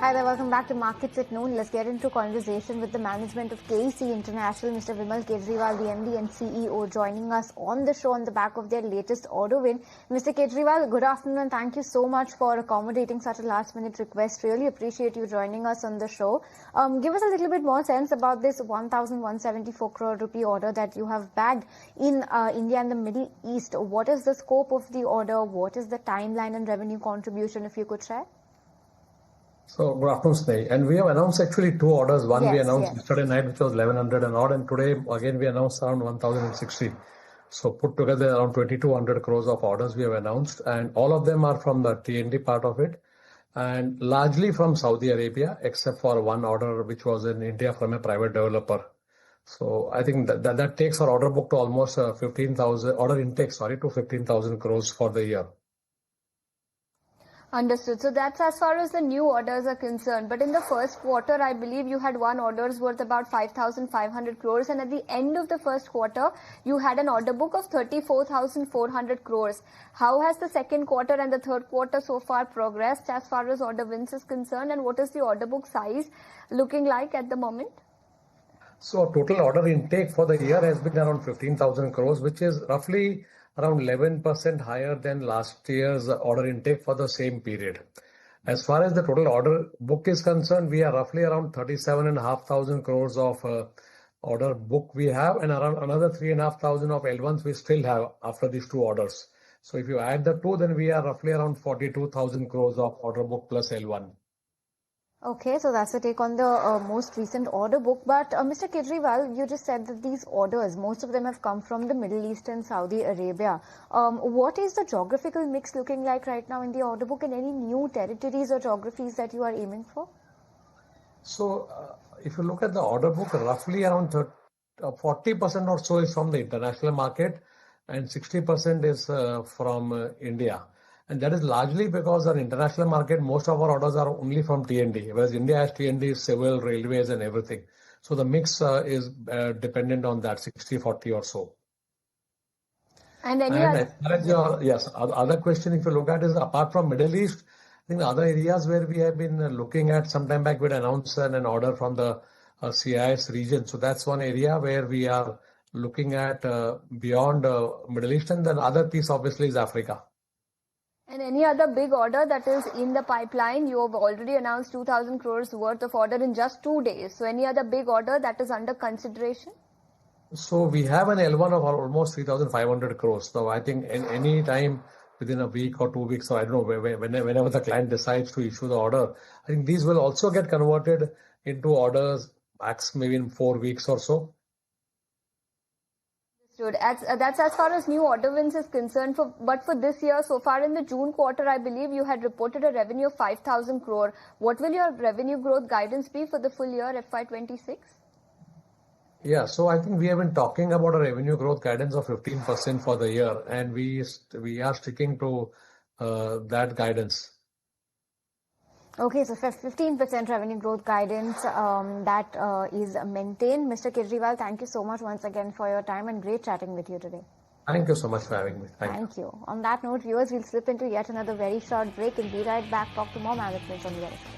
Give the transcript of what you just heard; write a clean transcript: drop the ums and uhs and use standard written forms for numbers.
Hi there, welcome back to Markets at Noon. Let's get into conversation with the management of KEC International, Mr. Vimal Kejriwal, the MD and CEO, joining us on the show on the back of their latest order win. Mr. Kejriwal, good afternoon and thank you so much for accommodating such a last-minute request. Really appreciate you joining us on the show. Give us a little bit more sense about this 1,174 crore rupee order that you have bagged in India and the Middle East. What is the scope of the order? What is the timeline and revenue contribution, if you could share? So, good afternoon, Sneh. And we have announced actually two orders. One we announced yesterday night, which was 1,100 and odd, and today again we announced around 1,060. So, put together around 2,200 crores of orders we have announced, and all of them are from the T&D part of it, and largely from Saudi Arabia, except for one order which was in India from a private developer. So, I think that takes our order book to almost 15,000 order intake, to 15,000 crores for the year. Understood. So that's as far as the new orders are concerned. But in the first quarter, I believe you had won orders worth about 5,500 crores. And at the end of the first quarter, you had an order book of 34,400 crores. How has the second quarter and the third quarter so far progressed as far as order wins is concerned? And what is the order book size looking like at the moment? So total order intake for the year has been around 15,000 crores, which is roughly around 11% higher than last year's order intake for the same period. As far as the total order book is concerned, we are roughly around 37,500 crores of order book we have, and around another 3,500 of L1s we still have after these two orders. So if you add the two, then we are roughly around 42,000 crores of order book plus L1. Okay, so that's the take on the most recent order book. But Mr. Kejriwal, you just said that these orders, most of them have come from the Middle East and Saudi Arabia. What is the geographical mix looking like right now in the order book, and any new territories or geographies that you are aiming for? So if you look at the order book, roughly around 40% or so is from the international market and 60% is from India. And that is largely because on international market, most of our orders are only from T&D, whereas India has T&D, civil, railways and everything. So the mix is dependent on that 60-40 or so. And any other question, if you look at, is apart from Middle East, I think the other areas where we have been looking at, sometime back we announced an order from the CIS region. So that's one area where we are looking at beyond Middle East, and then other piece obviously is Africa. And any other big order that is in the pipeline? You have already announced 2,000 crores worth of order in just 2 days. So any other big order that is under consideration? So we have an L1 of almost 3,500 crores. So I think any time within a week or 2 weeks, or I don't know, whenever the client decides to issue the order, I think these will also get converted into orders max maybe in 4 weeks or so. That's as far as new order wins is concerned. But for this year, so far in the June quarter, I believe you had reported a revenue of 5,000 crore. What will your revenue growth guidance be for the full year FY26? Yeah, so I think we have been talking about a revenue growth guidance of 15% for the year, and we are sticking to that guidance. Okay, so 15% revenue growth guidance that is maintained. Mr. Kejriwal, thank you so much once again for your time and great chatting with you today. Thank you so much for having me. Thank you. On that note, viewers, we'll slip into yet another very short break and be right back. Talk to more management on the other side.